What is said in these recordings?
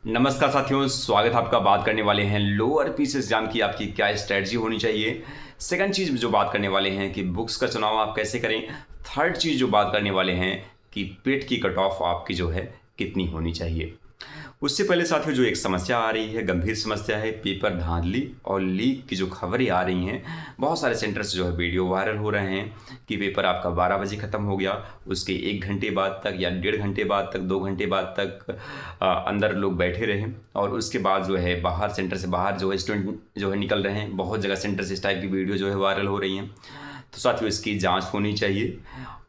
नमस्कार साथियों, स्वागत है आपका। बात करने वाले हैं लोअर पीस एग्जाम की आपकी क्या स्ट्रेटजी होनी चाहिए। सेकंड चीज़ जो बात करने वाले हैं कि बुक्स का चुनाव आप कैसे करें। थर्ड चीज़ जो बात करने वाले हैं कि पेट की कट ऑफ आपकी जो है कितनी होनी चाहिए। उससे पहले साथियों, जो एक समस्या आ रही है, गंभीर समस्या है, पेपर धांधली और लीक की जो खबरें आ रही हैं, बहुत सारे सेंटर से जो है वीडियो वायरल हो रहे हैं कि पेपर आपका 12 बजे ख़त्म हो गया, उसके 1 घंटे बाद तक या 1.5 घंटे बाद तक, 2 घंटे बाद तक अंदर लोग बैठे रहे और उसके बाद जो है बाहर, सेंटर से बाहर जो है स्टूडेंट जो है निकल रहे हैं। बहुत जगह सेंटर से इस टाइप की वीडियो जो है वायरल हो रही हैं। तो साथियों, इसकी जाँच होनी चाहिए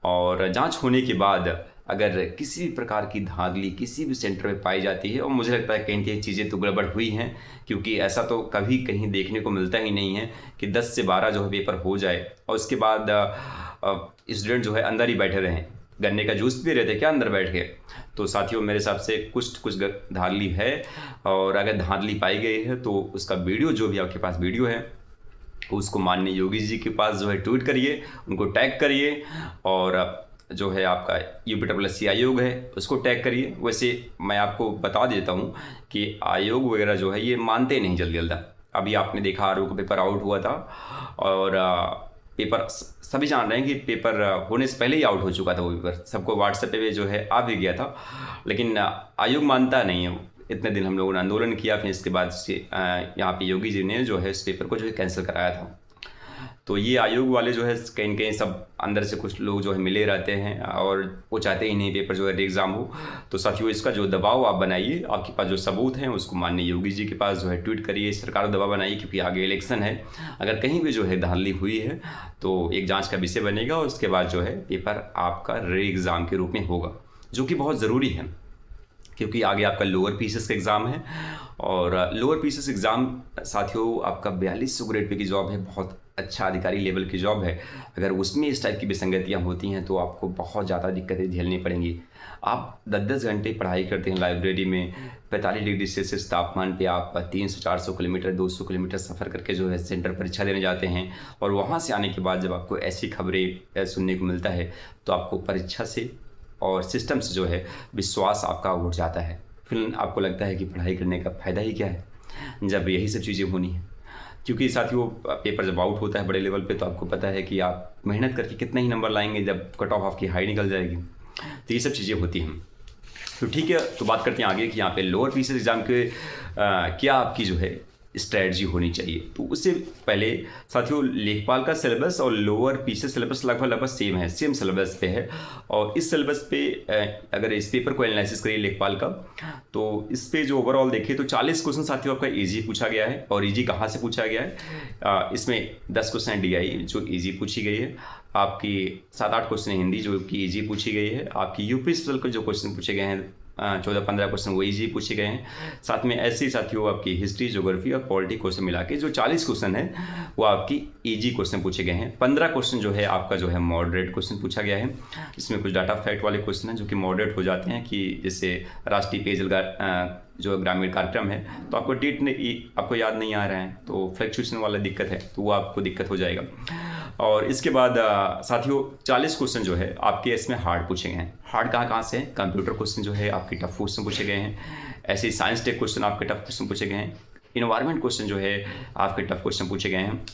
और जाँच होने के बाद अगर किसी भी प्रकार की धांधली किसी भी सेंटर में पाई जाती है, और मुझे लगता है कहीं कहीं चीज़ें तो गड़बड़ हुई हैं, क्योंकि ऐसा तो कभी कहीं देखने को मिलता ही नहीं है कि 10 से 12 जो है पेपर हो जाए और उसके बाद स्टूडेंट जो है अंदर ही बैठे रहें, गन्ने का जूस पी रहे थे क्या अंदर बैठ के। तो साथियों, मेरे हिसाब से कुछ धांधली है, और अगर धांधली पाई गई है तो उसका वीडियो, जो भी आपके पास वीडियो है, उसको माननीय योगी जी के पास जो है ट्वीट करिए, उनको टैग करिए, और जो है आपका यूपीएससी आयोग है उसको टैग करिए। वैसे मैं आपको बता देता हूँ कि आयोग वगैरह जो है ये मानते नहीं जल्दी जल्दी। अभी आपने देखा आरओ का पेपर आउट हुआ था, और पेपर सभी जान रहे हैं कि पेपर होने से पहले ही आउट हो चुका था। वो पेपर सबको व्हाट्सएप पे जो है आ भी गया था, लेकिन आयोग मानता नहीं है। इतने दिन हम लोगों ने आंदोलन किया, फिर इसके बाद से यहाँ पे योगी जी ने जो है इस पेपर को जो है कैंसिल कराया था। तो ये आयोग वाले जो है कहीं न कहीं सब अंदर से कुछ लोग जो है मिले रहते हैं, और वो चाहते ही नहीं पेपर जो है एग्ज़ाम हो। तो साथियों, इसका जो दबाव आप बनाइए, आपके पास जो सबूत हैं उसको माननीय योगी जी के पास जो है ट्वीट करिए, सरकार को दबाव बनाइए, क्योंकि आगे इलेक्शन है। अगर कहीं भी जो है धांधली हुई है तो एक जाँच का विषय बनेगा, और उसके बाद जो है पेपर आपका री एग्ज़ाम के रूप में होगा, जो कि बहुत ज़रूरी है, क्योंकि आगे आपका लोअर पीसेस का एग्ज़ाम है। और लोअर पीसेस एग्ज़ाम साथियों आपका 4200 ग्रेड पे की जॉब है, बहुत अच्छा अधिकारी लेवल की जॉब है। अगर उसमें इस टाइप की विसंगतियाँ होती हैं तो आपको बहुत ज़्यादा दिक्कतें झेलनी पड़ेंगी। आप 10-10 घंटे पढ़ाई करते हैं लाइब्रेरी में, 45 डिग्री सेल्सियस तापमान पे आप 300-400 किलोमीटर, 200 किलोमीटर सफ़र करके जो है सेंटर परीक्षा देने जाते हैं, और वहाँ से आने के बाद जब आपको ऐसी खबरें सुनने को मिलता है तो आपको परीक्षा से और सिस्टम से जो है विश्वास आपका उठ जाता है। फिर आपको लगता है कि पढ़ाई करने का फ़ायदा ही क्या है, जब यही सब चीज़ें होनी है। क्योंकि साथियों, पेपर जब आउट होता है बड़े लेवल पे, तो आपको पता है कि आप मेहनत करके कितना ही नंबर लाएंगे जब कट ऑफ आपकी हाई निकल जाएगी। तो ये सब चीज़ें होती हैं। तो ठीक है, तो बात करते हैं आगे कि यहाँ पे लोअर पीसेस एग्ज़ाम के क्या आपकी जो है स्ट्रैटेजी होनी चाहिए। तो उससे पहले साथियों, लेखपाल का सिलेबस और लोअर पीसेस सिलेबस लगभग सेम है, सेम सिलेबस पे है। और इस सिलेबस पे अगर इस पेपर को एनालिसिस करिए लेखपाल का, तो इस पे जो ओवरऑल देखिए तो 40 क्वेश्चन साथियों आपका ईजी पूछा गया है। और ईजी कहाँ से पूछा गया है, इसमें 10 क्वेश्चन डीआई जो ईजी पूछी गई है, आपकी 7-8 क्वेश्चन हिंदी जो कि ईजी पूछी गई है, आपकी यूपी स्पेशल के जो क्वेश्चन पूछे गए हैं 14-15 क्वेश्चन वो ईजी पूछे गए हैं। साथ में ऐसे ही साथियों आपकी हिस्ट्री, ज्योग्राफी और पॉलिटी क्वेश्चन मिला के जो 40 क्वेश्चन है वो आपकी ईजी क्वेश्चन पूछे गए हैं। 15 क्वेश्चन जो है आपका जो है मॉडरेट क्वेश्चन पूछा गया है। इसमें कुछ डाटा फैक्ट वाले क्वेश्चन हैं जो कि मॉडरेट हो जाते हैं, कि जैसे राष्ट्रीय पेयजल जो ग्रामीण कार्यक्रम है, तो आपको डेट नहीं, आपको याद नहीं आ रहा है, तो फ्लक्चुएशन वाला दिक्कत है, तो वो आपको दिक्कत हो जाएगा। और इसके बाद साथियों 40 क्वेश्चन जो है आपके इसमें हार्ड पूछे गए हैं। हार्ड कहाँ कहाँ से हैं, कंप्यूटर क्वेश्चन जो है आपके टफ क्वेश्चन पूछे गए हैं, ऐसे ही साइंस टेक क्वेश्चन आपके टफ क्वेश्चन पूछे गए हैं, इन्वायरमेंट क्वेश्चन जो है आपके टफ क्वेश्चन पूछे गए हैं,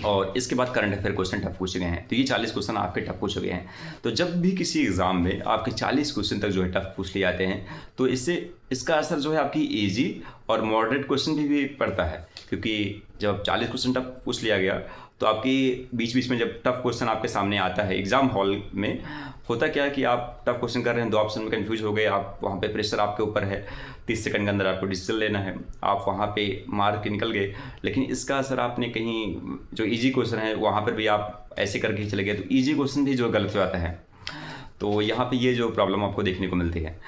और इसके बाद करंट अफेयर क्वेश्चन टफ पूछे गए हैं। तो ये 40 क्वेश्चन आपके टफ पूछे गए हैं। तो जब भी किसी एग्जाम में आपके 40 क्वेश्चन तक जो है टफ पूछ लिए जाते हैं, तो इससे इसका असर जो है आपकी इजी और मॉडरेट क्वेश्चन भी पड़ता है, क्योंकि जब 40 क्वेश्चन टफ पूछ लिया गया तो आपकी बीच बीच में जब टफ क्वेश्चन आपके सामने आता है एग्जाम हॉल में, होता क्या है कि आप टफ क्वेश्चन कर रहे हैं, 2 ऑप्शन में कंफ्यूज हो गए, आप वहाँ पे प्रेशर आपके ऊपर है, 30 सेकंड के अंदर आपको डिसीजन लेना है, आप वहाँ पे मार के निकल गए। लेकिन इसका असर आपने कहीं जो इजी क्वेश्चन है वहाँ पर भी आप ऐसे करके चले गए, तो इजी क्वेश्चन भी जो गलत हो जाता है। तो यहाँ पे ये जो प्रॉब्लम आपको देखने को मिलती है।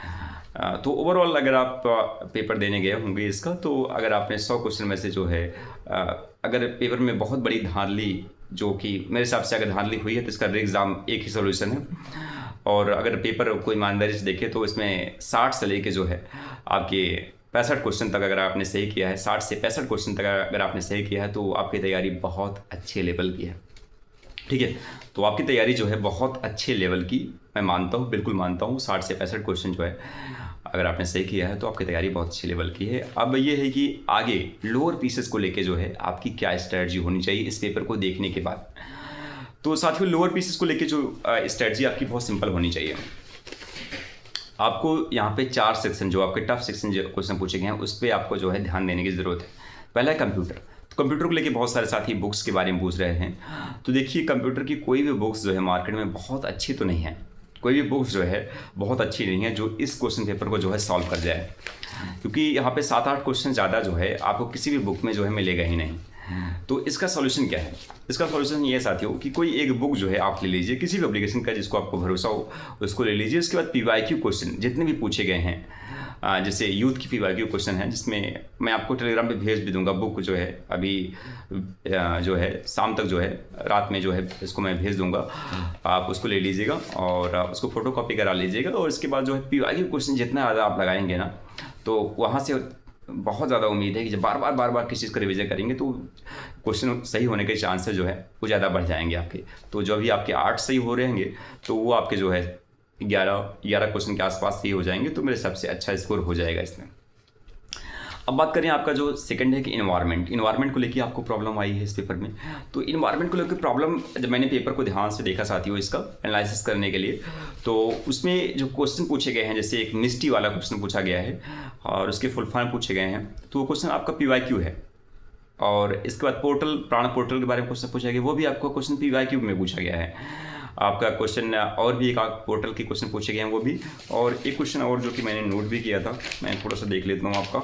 तो ओवरऑल अगर आप पेपर देने गए होंगे इसका, तो अगर आपने 100 क्वेश्चन में से जो है अगर पेपर में बहुत बड़ी धांधली, जो कि मेरे हिसाब से अगर धांधली हुई है तो इसका री एग्ज़ाम एक ही सोल्यूशन है। और अगर पेपर को ईमानदारी से देखे तो इसमें 60 से लेके जो है आपके 65 क्वेश्चन तक अगर आपने सही किया है, 60 से 65 क्वेश्चन तक अगर आपने सही किया है, तो आपकी तैयारी बहुत अच्छे लेवल की है। ठीक है, तो आपकी तैयारी जो है बहुत अच्छे लेवल की मैं मानता हूँ, बिल्कुल मानता हूँ। 60 से 65 क्वेश्चन जो है अगर आपने सही किया है तो आपकी तैयारी बहुत अच्छी लेवल की है। अब ये है कि आगे लोअर पीसेस को लेके जो है आपकी क्या स्ट्रेटजी होनी चाहिए इस पेपर को देखने के बाद। तो साथियों, लोअर पीसेस को लेके जो स्ट्रेटजी आपकी बहुत सिंपल होनी चाहिए। आपको यहाँ पे 4 सेक्शन जो आपके टफ सेक्शन जो क्वेश्चन पूछे गए हैं उस पर आपको जो है ध्यान देने की ज़रूरत है। पहला है कंप्यूटर। तो कंप्यूटर को लेके बहुत सारे साथी बुक्स के बारे में पूछ रहे हैं। तो देखिए, कंप्यूटर की कोई भी बुक्स जो है मार्केट में बहुत अच्छी तो नहीं है, कोई भी बुक्स जो है बहुत अच्छी नहीं है जो इस क्वेश्चन पेपर को जो है सॉल्व कर जाए, क्योंकि यहाँ पे 7-8 क्वेश्चन ज़्यादा जो है आपको किसी भी बुक में जो है मिलेगा ही नहीं। तो इसका सॉल्यूशन क्या है? इसका सॉल्यूशन ये है साथियों कि कोई एक बुक जो है आप ले लीजिए, किसी भी एप्लीकेशन का जिसको आपको भरोसा हो उसको ले लीजिए। उसके बाद PYQ क्वेश्चन जितने भी पूछे गए हैं, जैसे यूथ की PYQ क्वेश्चन है, जिसमें मैं आपको टेलीग्राम पे भेज भी दूंगा बुक जो है, अभी जो है शाम तक जो है रात में जो है इसको मैं भेज दूंगा, आप उसको ले लीजिएगा और उसको फोटोकॉपी करा लीजिएगा। और इसके बाद जो है PYQ क्वेश्चन जितना ज़्यादा आप लगाएंगे ना, तो वहाँ से बहुत ज़्यादा उम्मीद है कि जब बार बार किसी चीज़ का रिवीजन करेंगे तो क्वेश्चन सही होने के चांसेस जो है वो ज़्यादा बढ़ जाएंगे आपके। तो जो अभी आपके 8 सही हो रहेंगे तो वो आपके जो है 11 क्वेश्चन के आसपास सही हो जाएंगे, तो मेरे हिसाब से अच्छा स्कोर हो जाएगा इसमें। अब बात करें आपका जो सेकंड है कि इन्वायरमेंट को लेके आपको प्रॉब्लम आई है इस पेपर में। तो इन्वायरमेंट को लेकर प्रॉब्लम, जब मैंने पेपर को ध्यान से देखा साथियों इसका एनालिसिस करने के लिए, तो उसमें जो क्वेश्चन पूछे गए हैं, जैसे एक मिस्टी वाला क्वेश्चन पूछा गया है और उसके फुल फॉर्म पूछे गए हैं, तो वो क्वेश्चन आपका PYQ है। और इसके बाद प्राण पोर्टल के बारे में क्वेश्चन पूछा गया, वो भी आपको क्वेश्चन PYQ में पूछा गया है। आपका क्वेश्चन और भी एक पोर्टल के क्वेश्चन पूछे गए हैं वो भी, और एक क्वेश्चन और जो कि मैंने नोट भी किया था, मैं थोड़ा सा देख लेता हूँ आपका।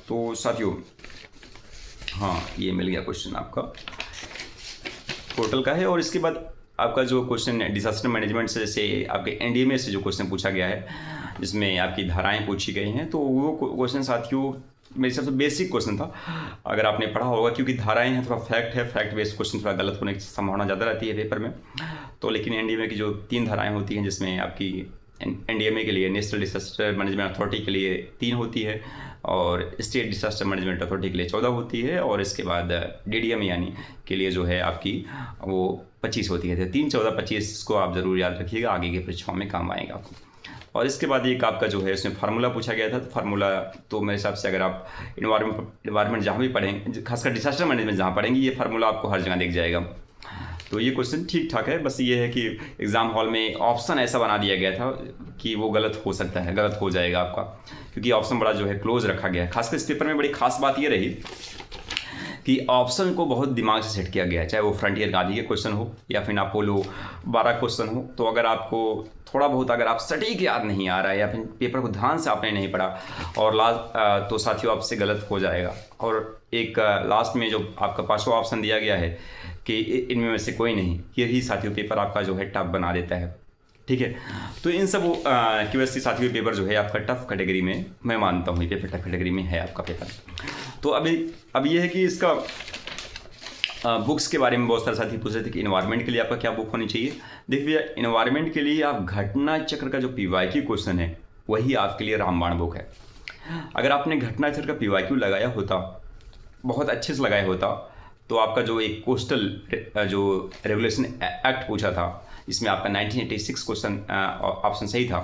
तो साथियों, हाँ, ये मिल गया क्वेश्चन आपका पोर्टल का है। और इसके बाद आपका जो क्वेश्चन डिजास्टर मैनेजमेंट से, जैसे आपके NDMA से जो क्वेश्चन पूछा गया है जिसमें आपकी धाराएं पूछी गई हैं, तो वो क्वेश्चन साथियों मेरे हिसाब से बेसिक क्वेश्चन था, अगर आपने पढ़ा होगा, क्योंकि धाराएं हैं थोड़ा फैक्ट बेस्ड क्वेश्चन थोड़ा गलत होने की संभावना ज़्यादा रहती है पेपर में। तो लेकिन NDMA की जो 3 धाराएं होती हैं, जिसमें आपकी NDMA के लिए, नेशनल डिजास्टर मैनेजमेंट अथॉरिटी के लिए 3 होती है, और स्टेट डिजास्टर मैनेजमेंट अथॉरिटी के लिए 14 होती है, और इसके बाद DDM यानी के लिए जो है आपकी वो 25 होती है। 3, 14, 25 को आप ज़रूर याद रखिएगा, आगे की परीक्षाओं में काम आएगा आपको। और इसके बाद एक आपका जो है इसमें फार्मूला पूछा गया था। तो फार्मूला तो मेरे हिसाब से अगर आप इन्वायरमेंट जहाँ भी पढ़ेंगे, खासकर डिजास्टर मैनेजमेंट जहाँ पढ़ेंगे, ये फार्मूला आपको हर जगह दिख जाएगा। तो ये क्वेश्चन ठीक ठाक है, बस ये है कि एग्ज़ाम हॉल में ऑप्शन ऐसा बना दिया गया था कि वो गलत हो सकता है, गलत हो जाएगा आपका, क्योंकि ऑप्शन बड़ा जो है क्लोज रखा गया है। खासकर इस पेपर में बड़ी खास बात ये रही कि ऑप्शन को बहुत दिमाग से सेट किया गया है, चाहे वो फ्रंटियर गांधी के क्वेश्चन हो या फिर अपोलो 12 क्वेश्चन हो। तो अगर आपको थोड़ा बहुत, अगर आप सटीक याद नहीं आ रहा है या फिर पेपर को ध्यान से आपने नहीं पढ़ा और लास्ट, तो साथियों आपसे गलत हो जाएगा। और एक लास्ट में जो आपका 5वां ऑप्शन दिया गया है कि इनमें से कोई नहीं, यही साथियों पेपर आपका जो है टफ बना देता है। ठीक है, तो इन सब की वजह से साथियों पेपर जो है आपका टफ कैटेगरी में, मैं मानता हूँ ये पेपर टफ कैटेगरी में है आपका पेपर। तो अब ये है कि इसका बुक्स के बारे में बहुत सारे साथी पूछ रहे थे कि इन्वायरमेंट के लिए आपका क्या बुक होनी चाहिए। देखिए, इन्वायरमेंट के लिए आप घटना चक्र का जो PYQ क्वेश्चन है वही आपके लिए रामबाण बुक है। अगर आपने घटना चक्र का PYQ लगाया होता, बहुत अच्छे से लगाया होता, तो आपका जो एक कोस्टल जो रेगुलेशन एक्ट पूछा था, इसमें आपका 1986 क्वेश्चन ऑप्शन सही था,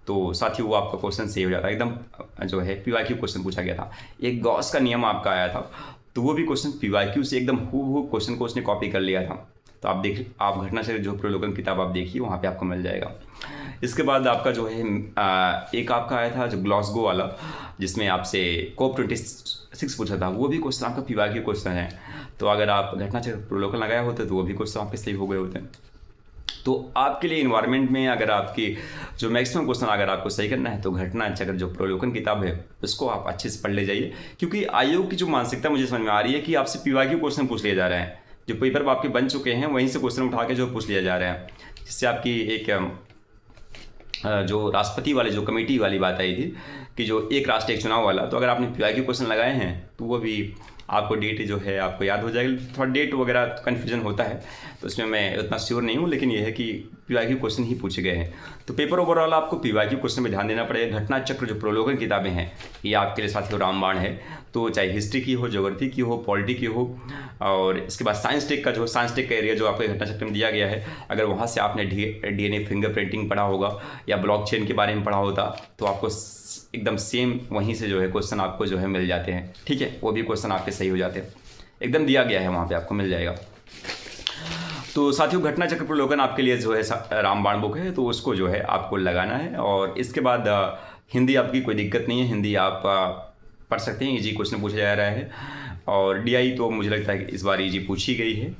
तो साथियों वो आपका क्वेश्चन सही हो जाता, एकदम जो है PYQ क्वेश्चन पूछा गया था। एक गॉस का नियम आपका आया था, तो वो भी क्वेश्चन PYQ से एकदम हूबहू क्वेश्चन को उसने कॉपी कर लिया था। तो आप घटना से जो प्रलोभन किताब आप देखिए, वहाँ पे आपको मिल जाएगा। इसके बाद आपका जो है एक आपका आया था जो ग्लासगो वाला, जिसमें आपसे COP26 पूछा था, वो भी क्वेश्चन आपका PYQ क्वेश्चन है। तो अगर आप घटना से प्रलोभन लगाया होते तो वो भी क्वेश्चन आपके सही हो गए होते हैं। तो आपके लिए इन्वायरमेंट में अगर आपकी जो मैक्सिमम क्वेश्चन अगर आपको सही करना है, तो घटना चक्र जो प्रलोभन किताब है उसको आप अच्छे से पढ़ ले जाइए, क्योंकि आयोग की जो मानसिकता मुझे समझ में आ रही है कि आपसे PYQ क्वेश्चन पूछ लिए जा रहे हैं, जो पेपर आपके बन चुके हैं वहीं से क्वेश्चन उठा के जो पूछ लिया जा रहा है, जिससे आपकी एक जो राष्ट्रपति वाले जो कमेटी वाली बात आई थी कि जो एक राष्ट्र एक चुनाव वाला, तो अगर आपने PYQ क्वेश्चन लगाए हैं तो वो भी आपको डेट जो है आपको याद हो जाएगी। थोड़ा डेट वगैरह कन्फ्यूजन होता है तो उसमें मैं उतना श्योर नहीं हूँ, लेकिन यह है कि पीवाईक्यू क्वेश्चन ही पूछे गए हैं। तो पेपर ओवरऑल आपको पीवाईक्यू क्वेश्चन में ध्यान देना पड़ेगा। घटना चक्र जो प्रोलोगन किताबें हैं ये आपके लिए साथियों रामबाण है। तो चाहे हिस्ट्री की हो, ज्योग्राफी की हो, पॉलिटी की हो, और इसके बाद साइंस टेक का जो साइंस टेक का एरिया जो आपको घटना चक्र में दिया गया है, अगर वहाँ से आपने DNA फिंगरप्रिंटिंग पढ़ा होगा या ब्लॉकचेन के बारे में पढ़ा होता तो आपको एकदम सेम वहीं से जो है क्वेश्चन आपको जो है मिल जाते हैं। ठीक है, वो भी क्वेश्चन आपके सही हो जाते हैं, एकदम दिया गया है वहाँ पे आपको मिल जाएगा। तो साथियों घटना चक्र प्रलोभन आपके लिए जो है रामबाण बुक है, तो उसको जो है आपको लगाना है। और इसके बाद हिंदी आपकी कोई दिक्कत नहीं है, हिंदी आप पढ़ सकते हैं, इजी क्वेश्चन पूछा जा रहा है। और DI तो मुझे लगता है कि इस बार इजी पूछी गई है।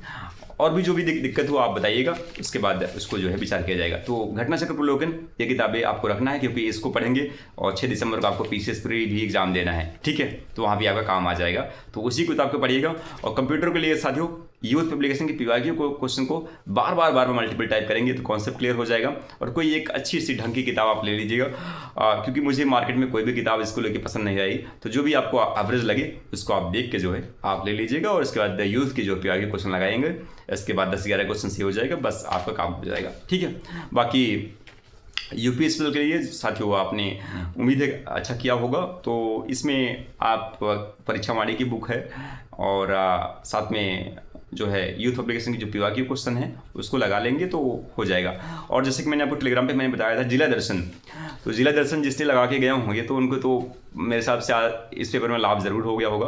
और भी जो भी दिक्कत हो आप बताइएगा, उसके बाद उसको जो है विचार किया जाएगा। तो घटना चक्र प्रलोभन ये किताबें आपको रखना है, क्योंकि इसको पढ़ेंगे और 6 दिसंबर को आपको PCS प्री भी एग्जाम देना है। ठीक है, तो वहाँ भी आपका काम आ जाएगा, तो उसी किताब को पढ़िएगा। और कंप्यूटर के लिए साथियों यूथ पब्लिकेशन की पीवाईक्यू को क्वेश्चन को बार बार मल्टीपल टाइप करेंगे तो कॉन्सेप्ट क्लियर हो जाएगा। और कोई एक अच्छी सी ढंग की किताब आप ले लीजिएगा, क्योंकि मुझे मार्केट में कोई भी किताब इसको लेके पसंद नहीं आई। तो जो भी आपको एवरेज लगे उसको आप देख के जो है आप ले लीजिएगा। और इसके बाद यूथ की जो पीवाईक्यू क्वेश्चन लगाएंगे, इसके बाद 10-11 क्वेश्चन सही हो जाएगा, बस आपका काम हो जाएगा। ठीक है, बाकी UPSC के लिए साथियों आपने उम्मीद है अच्छा किया होगा। तो इसमें आप परीक्षा वाणी की बुक है और साथ में जो है यूथ पब्लिकेशन की जो पीवाईक्यू क्वेश्चन है उसको लगा लेंगे तो हो जाएगा। और जैसे कि मैंने आपको टेलीग्राम पे मैंने बताया था जिला दर्शन, तो जिला दर्शन जिसने लगा के गए होंगे तो उनको तो मेरे हिसाब से इस पेपर में लाभ ज़रूर हो गया होगा।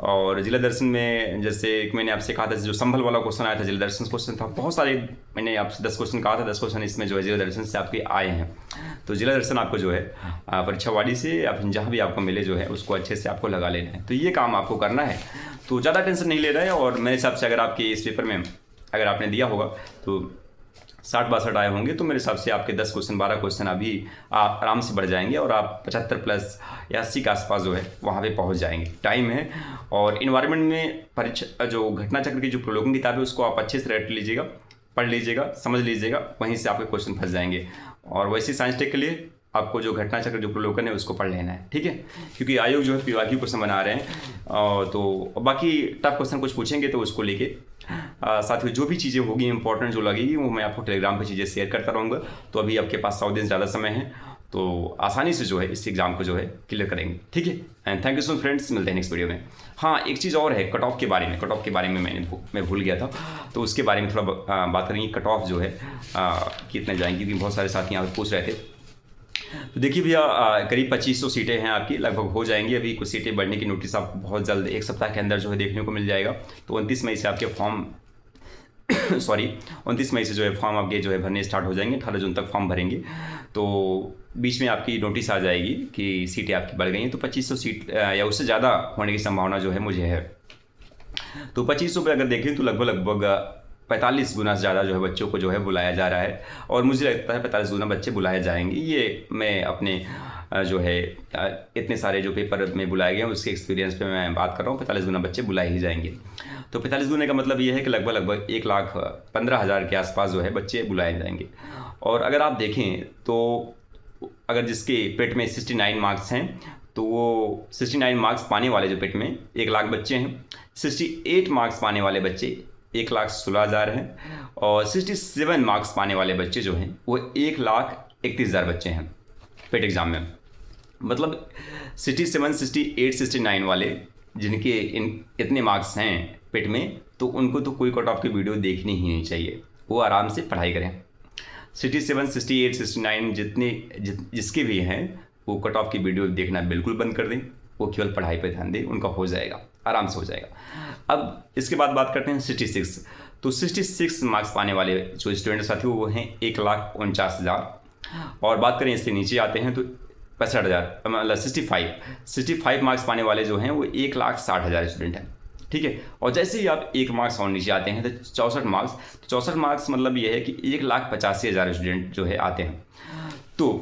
और जिला दर्शन में जैसे मैंने आपसे कहा था जो संभल वाला क्वेश्चन आया था, जिला दर्शन क्वेश्चन था, बहुत सारे मैंने आपसे 10 क्वेश्चन कहा था, 10 क्वेश्चन इसमें जो है जिला दर्शन से आपके आए हैं। तो जिला दर्शन आपको जो है परीक्षा वाणी से या फिर जहाँ भी आपको मिले जो है उसको अच्छे से आपको लगा लेना है। तो ये काम आपको करना है, तो ज़्यादा टेंशन नहीं ले रहा है। और मेरे हिसाब से अगर आपके इस पेपर में अगर आपने दिया होगा तो 60-62 आए होंगे, तो मेरे हिसाब से आपके 10 क्वेश्चन 12 क्वेश्चन अभी आप आराम से बढ़ जाएंगे और आप 75 प्लस या 80 के आसपास जो है वहाँ पे पहुँच जाएंगे। टाइम है। और इन्वायरमेंट में परीक्षा जो घटना चक्र की जो प्रलोभन किताब है उसको आप अच्छे से रट लीजिएगा, पढ़ लीजिएगा, समझ लीजिएगा, वहीं से आपके क्वेश्चन फंस जाएंगे। और वैसे साइंस टेक के लिए आपको जो घटना चक्र जो प्रलोभन है उसको पढ़ लेना है। ठीक है, क्योंकि आयोग जो है पीवाईक्यू क्वेश्चन बना रहे हैं, तो बाकी टफ क्वेश्चन कुछ पूछेंगे तो उसको लेके साथ में जो भी चीज़ें होगी इंपॉर्टेंट जो लगेगी वो मैं आपको टेलीग्राम पे चीज़ें शेयर करता रहूँगा। तो अभी आपके पास 100 दिन ज़्यादा समय है, तो आसानी से जो है इस एग्ज़ाम को जो है क्लियर करेंगे। ठीक है, and thank you so much friends, मिलते हैं नेक्स्ट वीडियो में। हाँ, एक चीज़ और है कट ऑफ के बारे में, कट ऑफ के बारे में मैं भूल गया था, तो उसके बारे में थोड़ा बात करेंगे। कट ऑफ जो है कितने जाएंगी, क्योंकि बहुत सारे साथी यहाँ पर पूछ रहे थे। तो देखिए भैया करीब 2500 सीटें हैं आपकी, लगभग हो जाएंगी। अभी कुछ सीटें बढ़ने की नोटिस आप बहुत जल्द 1 सप्ताह के अंदर जो है देखने को मिल जाएगा। तो 29 मई से आपके फॉर्म 29 मई से जो है फॉर्म आपके जो है भरने स्टार्ट हो जाएंगे। 18 जून तक फॉर्म भरेंगे, तो बीच में आपकी नोटिस आ जाएगी कि सीटें आपकी बढ़ गई हैं। तो 2500 सीट या उससे ज़्यादा होने की संभावना जो है मुझे है। तो 2500 पे अगर देखें तो लगभग 45 गुना ज़्यादा जो है बच्चों को जो है बुलाया जा रहा है। और मुझे लगता है 45 गुना बच्चे बुलाए जाएंगे। ये मैं अपने जो है इतने सारे जो पेपर में बुलाए गए हैं उसके एक्सपीरियंस पे मैं बात कर रहा हूँ। 45 गुना बच्चे बुलाए ही जाएंगे। तो 45 गुने का मतलब ये है कि लगभग 1,15,000 के आसपास जो है बच्चे बुलाए जाएंगे। और अगर आप देखें तो अगर जिसके पेट में 69 मार्क्स हैं तो वो 69 मार्क्स पाने वाले जो पेट में 1 लाख बच्चे हैं, 68 मार्क्स पाने वाले बच्चे 1,16,000 हैं, और 67 मार्क्स पाने वाले बच्चे जो हैं वो 1,31,000 बच्चे हैं पेट एग्ज़ाम में। मतलब 67, 68, 69 वाले जिनके इतने मार्क्स हैं पेट में, तो उनको तो कोई कट ऑफ की वीडियो देखनी ही नहीं चाहिए, वो आराम से पढ़ाई करें। 67, 68, 69 जिसके भी हैं वो कट ऑफ की वीडियो देखना बिल्कुल बंद कर दें, वो केवल पढ़ाई पर ध्यान दें, उनका हो जाएगा, आराम से हो जाएगा। अब इसके बाद बात करते हैं 66। तो 66 मार्क्स पाने वाले जो स्टूडेंट साथी वो हैं 1,49,000। और बात करें इससे नीचे आते हैं तो 65,000 मतलब 65 मार्क्स पाने वाले जो हैं वो 1,60,000 स्टूडेंट हैं। ठीक है, और जैसे ही आप 1 मार्क्स और नीचे आते हैं तो 64 मार्क्स, तो 64 मार्क्स मतलब ये है कि 1,85,000 स्टूडेंट जो है आते हैं। तो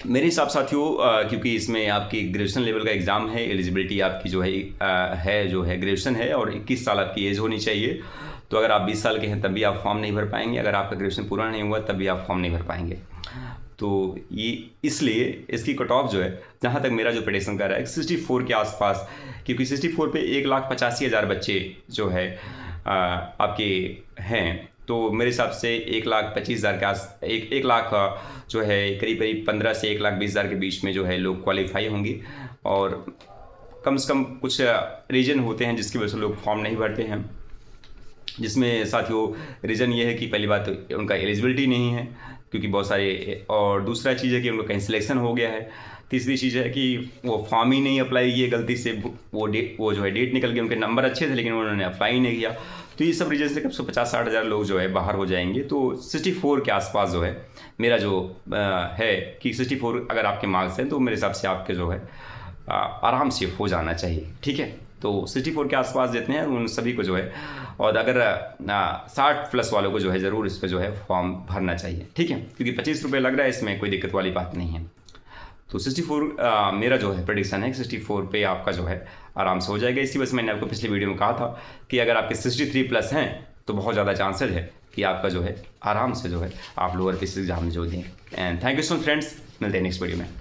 मेरे हिसाब साथियों क्योंकि इसमें आपकी ग्रेजुएशन लेवल का एग्ज़ाम है, एलिजिबिलिटी आपकी जो है ग्रेजुएशन है और 21 साल आपकी एज होनी चाहिए। तो अगर आप 20 साल के हैं तब भी आप फॉर्म नहीं भर पाएंगे, अगर आपका ग्रेजुएशन पूरा नहीं हुआ तब भी आप फॉर्म नहीं भर पाएंगे। तो ये इसलिए इसकी कट ऑफ जो है, जहाँ तक मेरा जो प्रेडिक्शन कर रहा है 64 के आसपास, क्योंकि 64 पे 1,85,000 बच्चे जो है आपके हैं, तो मेरे हिसाब से 1,25,000 के आस एक लाख जो है करीब 15 से 1,20,000 के बीच में जो है लोग क्वालिफाई होंगे। और कम से कम कुछ रीजन होते हैं जिसकी वजह से लोग फॉर्म नहीं भरते हैं, जिसमें साथियों रीज़न ये है कि पहली बात तो उनका एलिजिबिलिटी नहीं है, क्योंकि बहुत सारे, और दूसरा चीज़ है कि उनका कहीं सिलेक्शन हो गया है। तीसरी चीज़ है कि वो फॉर्म ही नहीं अप्लाई किए, गलती से वो जो है डेट निकल गई, उनके नंबर अच्छे थे लेकिन उन्होंने अप्लाई ही नहीं किया। तो ये सब रीजन से कम से 50-60 हज़ार लोग जो है बाहर हो जाएंगे। तो 64 के आसपास जो है मेरा जो है कि 64 अगर आपके मार्क्स हैं तो मेरे हिसाब से आपके जो है आराम से हो जाना चाहिए। ठीक है, तो 64 के आसपास देते हैं उन सभी को जो है, और अगर 60 प्लस वालों को जो है ज़रूर इस पर जो है फॉर्म भरना चाहिए। ठीक है, क्योंकि 25 रुपये लग रहा है, इसमें कोई दिक्कत वाली बात नहीं है। तो 64 मेरा जो है प्रेडिक्शन है, 64 पे आपका जो है आराम से हो जाएगा। इसी वजह से मैंने आपको पिछले वीडियो में कहा था कि अगर आपके 63 प्लस हैं तो बहुत ज़्यादा चांसेज है कि आपका जो है आराम से जो है आप लोअर पीसीएस एग्जाम जो दें। And thank you so much friends, मिलते हैं नेक्स्ट वीडियो में।